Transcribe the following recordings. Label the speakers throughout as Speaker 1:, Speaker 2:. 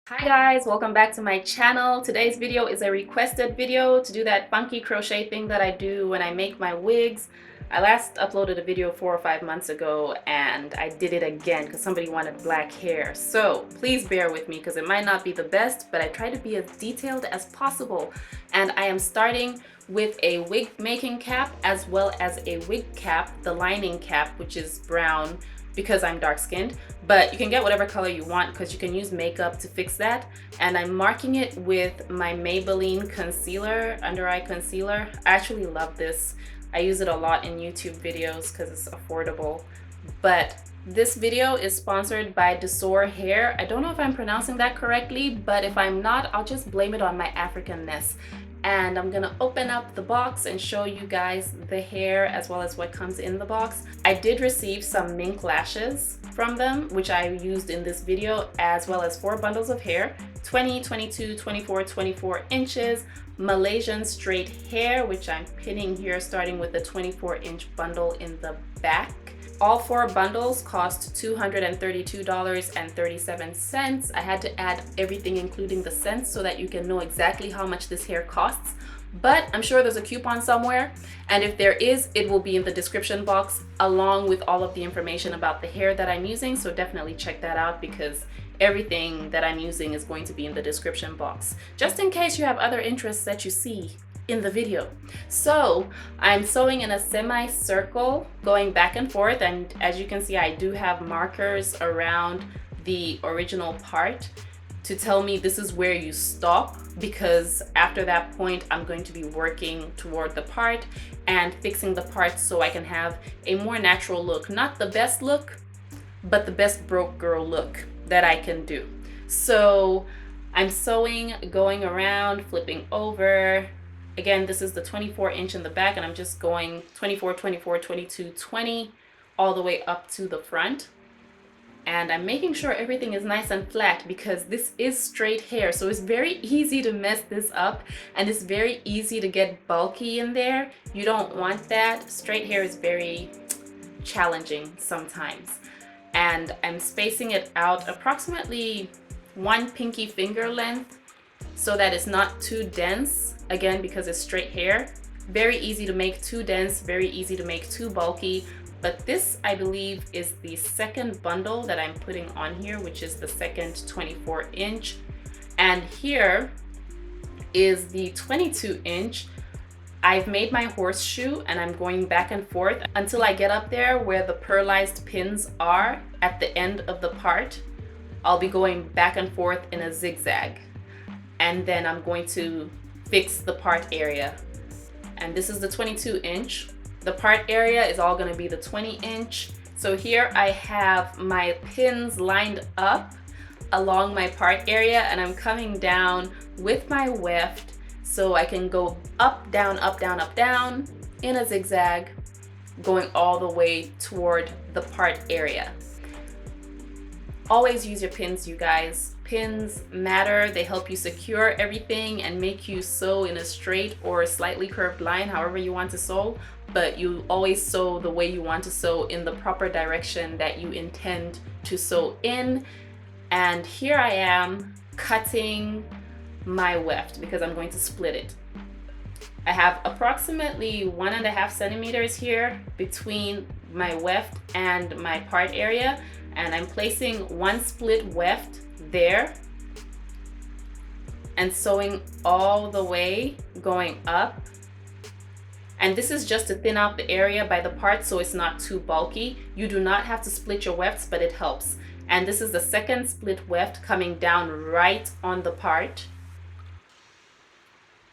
Speaker 1: Hi guys, welcome back to my channel. Today's video is a requested video to do that funky crochet thing that I do when I make my wigs. I last uploaded a video 4 or 5 months ago and I did it again because somebody wanted black hair. So please bear with me because it might not be the best, but I try to be as detailed as possible. And I am starting with a wig making cap as well as a wig cap, the lining cap, which is brown because I'm dark skinned, but you can get whatever color you want because you can use makeup to fix that. And I'm marking it with my Maybelline concealer, under eye concealer. I actually love this. I use it a lot in YouTube videos because it's affordable. But this video is sponsored by Dsoar Hair. I don't know if I'm pronouncing that correctly, but if I'm not, I'll just blame it on my Africanness. And I'm gonna open up the box and show you guys the hair as well as what comes in the box. I did receive some mink lashes from them, which I used in this video, as well as 4 bundles of hair, 20, 22, 24, 24 inches, Malaysian straight hair, which I'm pinning here, starting with the 24-inch bundle in the back. All 4 bundles cost $232.37. I had to add everything including the cents so that you can know exactly how much this hair costs. But I'm sure there's a coupon somewhere, and if there is, it will be in the description box along with all of the information about the hair that I'm using. So definitely check that out because everything that I'm using is going to be in the description box, just in case you have other interests that you see in the video. So I'm sewing in a semicircle going back and forth, and as you can see, I do have markers around the original part to tell me this is where you stop, because after that point I'm going to be working toward the part and fixing the part so I can have a more natural look. Not the best look, but the best broke girl look that I can do. So I'm sewing, going around, flipping over. Again, this is the 24-inch in the back, and I'm just going 24, 24, 22, 20 all the way up to the front. And I'm making sure everything is nice and flat because this is straight hair, so it's very easy to mess this up, and it's very easy to get bulky in there. You don't want that. Straight hair is very challenging sometimes. And I'm spacing it out approximately 1 pinky finger length so that it's not too dense, again because it's straight hair. Very easy to make too dense, very easy to make too bulky. But this, I believe, is the second bundle that I'm putting on here, which is the second 24-inch. And here is the 22-inch. I've made my horseshoe and I'm going back and forth until I get up there where the pearlized pins are at the end of the part. I'll be going back and forth in a zigzag, and then I'm going to fix the part area. And this is the 22-inch. The part area is all going to be the 20-inch. So here I have my pins lined up along my part area, and I'm coming down with my weft so I can go up, down, up, down, up, down in a zigzag, going all the way toward the part area. Always use your pins, you guys. Pins matter. They help you secure everything and make you sew in a straight or a slightly curved line, however you want to sew, but you always sew the way you want to sew in the proper direction that you intend to sew in. And here I am cutting my weft because I'm going to split it. I have approximately 1.5 centimeters here between my weft and my part area, and I'm placing 1 split weft there and sewing all the way going up. And this is just to thin out the area by the part so it's not too bulky. You do not have to split your wefts, but it helps. And this is the second split weft coming down right on the part.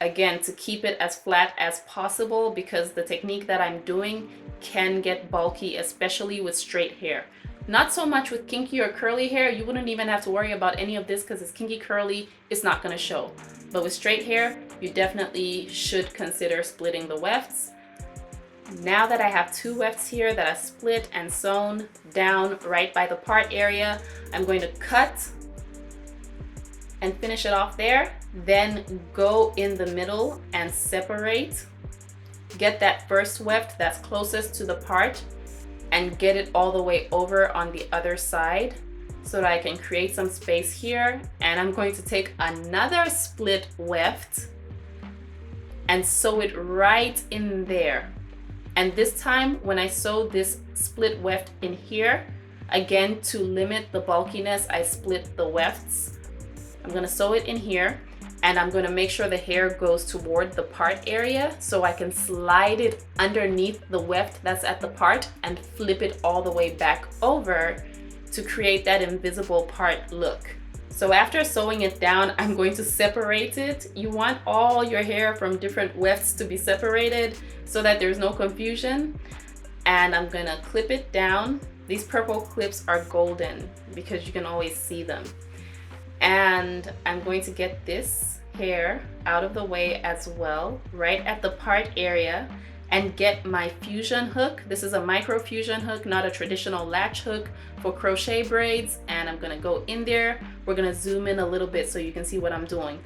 Speaker 1: Again, to keep it as flat as possible because the technique that I'm doing can get bulky, especially with straight hair. Not so much with kinky or curly hair. You wouldn't even have to worry about any of this because it's kinky curly, it's not going to show. But with straight hair, you definitely should consider splitting the wefts. Now that I have 2 wefts here that are split and sewn down right by the part area, I'm going to cut and finish it off there. Then go in the middle and separate. Get that first weft that's closest to the part and get it all the way over on the other side. so that I can create some space here. And I'm going to take another split weft and sew it right in there. And this time when I sew this split weft in here, again, to limit the bulkiness, I split the wefts. I'm gonna sew it in here, and I'm gonna make sure the hair goes toward the part area so I can slide it underneath the weft that's at the part and flip it all the way back over to create that invisible part look. So after sewing it down, I'm going to separate it. You want all your hair from different wefts to be separated so that there's no confusion. And I'm gonna clip it down. These purple clips are golden because you can always see them. And I'm going to get this hair out of the way as well, right at the part area, and get my fusion hook. This is a micro fusion hook, not a traditional latch hook for crochet braids. And I'm gonna go in there. We're gonna zoom in a little bit so you can see what I'm doing.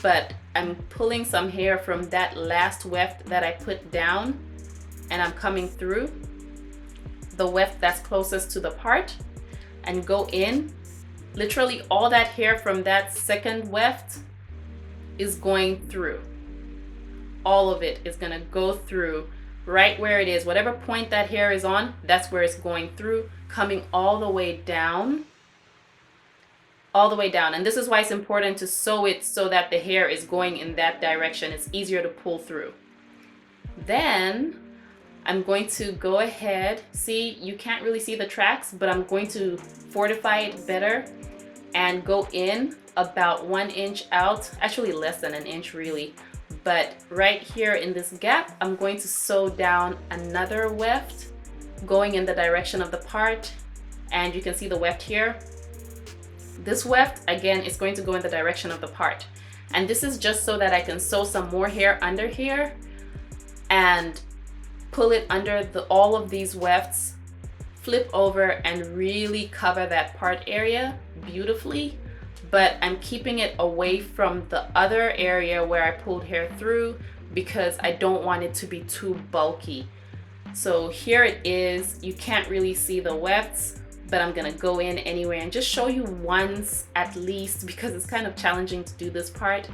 Speaker 1: But I'm pulling some hair from that last weft that I put down, and I'm coming through the weft that's closest to the part and go in. Literally all that hair from that second weft is going through. All of it is gonna go through right where it is. Whatever point that hair is on, that's where it's going through, coming all the way down. All the way down. And this is why it's important to sew it so that the hair is going in that direction. It's easier to pull through. Then I'm going to go ahead, see, you can't really see the tracks, but I'm going to fortify it better and go in about 1 inch out, actually less than 1 inch really. But right here in this gap, I'm going to sew down another weft going in the direction of the part. And you can see the weft here. This weft, again, is going to go in the direction of the part. And this is just so that I can sew some more hair under here and pull it under all of these wefts, flip over and really cover that part area beautifully. But I'm keeping it away from the other area where I pulled hair through because I don't want it to be too bulky. So here it is. You can't really see the wefts, but I'm gonna go in anyway and just show you once at least because it's kind of challenging to do this part.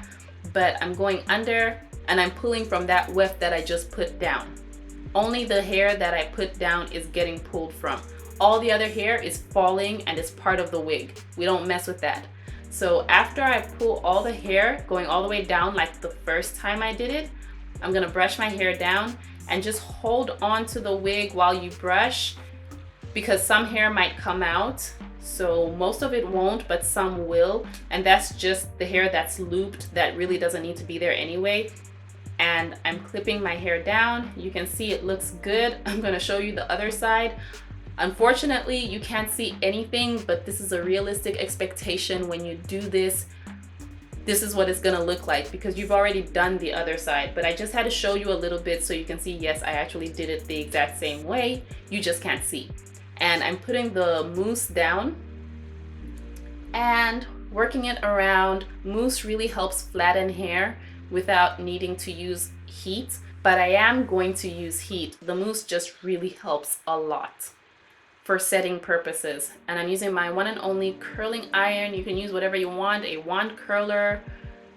Speaker 1: But I'm going under and I'm pulling from that weft that I just put down. Only the hair that I put down is getting pulled from. All the other hair is falling and is part of the wig. We don't mess with that. So after I pull all the hair going all the way down like the first time I did it, I'm gonna brush my hair down and just hold on to the wig while you brush because some hair might come out. So most of it won't, but some will. And that's just the hair that's looped that really doesn't need to be there anyway. And I'm clipping my hair down. You can see it looks good. I'm gonna show you the other side. Unfortunately, you can't see anything, but this is a realistic expectation when you do this. This is what it's gonna look like because you've already done the other side. But I just had to show you a little bit so you can see, yes, I actually did it the exact same way. You just can't see. And I'm putting the mousse down and working it around. Mousse really helps flatten hair without needing to use heat, but I am going to use heat. The mousse just really helps a lot for setting purposes. And I'm using my one and only curling iron. You can use whatever you want, a wand curler,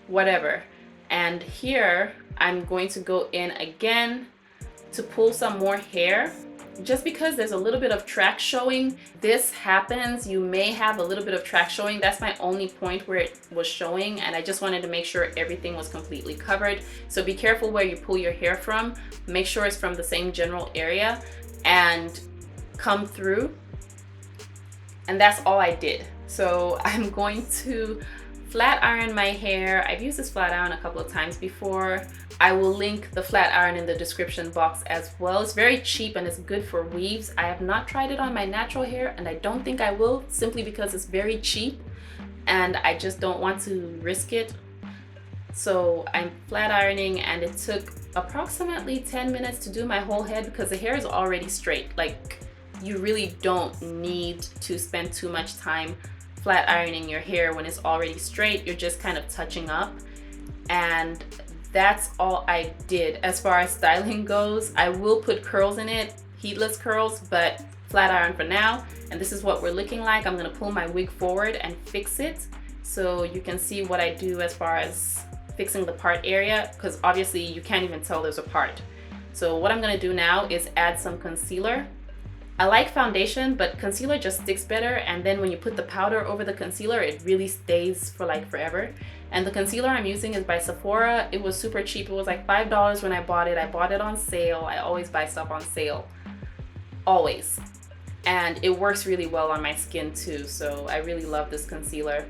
Speaker 1: whatever. And here I'm going to go in again to pull some more hair. Just because there's a little bit of track showing, this happens. You may have a little bit of track showing. That's my only point where it was showing, and I just wanted to make sure everything was completely covered. So be careful where you pull your hair from. Make sure it's from the same general area and come through. And that's all I did. So I'm going to flat iron my hair. I've used this flat iron a couple of times before. I will link the flat iron in the description box as well. It's very cheap and it's good for weaves. I have not tried it on my natural hair and I don't think I will, simply because it's very cheap and I just don't want to risk it. So I'm flat ironing and it took approximately 10 minutes to do my whole head because the hair is already straight. Like, you really don't need to spend too much time flat ironing your hair when it's already straight. You're just kind of touching up, and that's all I did. As far as styling goes, I will put curls in it, heatless curls, but flat iron for now, and this is what we're looking like. I'm gonna pull my wig forward and fix it so you can see what I do as far as fixing the part area, because obviously you can't even tell there's a part. So what I'm gonna do now is add some concealer. I like foundation, but concealer just sticks better, and then when you put the powder over the concealer, it really stays for like forever. And the concealer I'm using is by Sephora. It was super cheap. It was like $5 when I bought it. I bought it on sale. I always buy stuff on sale, always. And it works really well on my skin too, so I really love this concealer.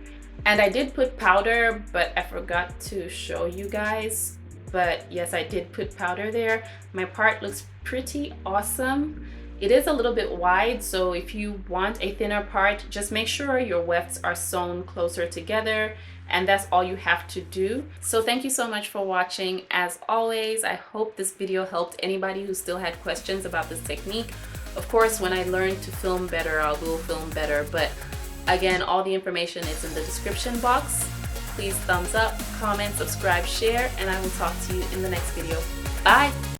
Speaker 1: And I did put powder, but I forgot to show you guys. But yes, I did put powder there. My part looks pretty awesome. It is a little bit wide, so if you want a thinner part, just make sure your wefts are sewn closer together, and that's all you have to do. So thank you so much for watching. As always, I hope this video helped anybody who still had questions about this technique. Of course, when I learn to film better, I will film better, but again, all the information is in the description box. Please thumbs up, comment, subscribe, share, and I will talk to you in the next video. Bye!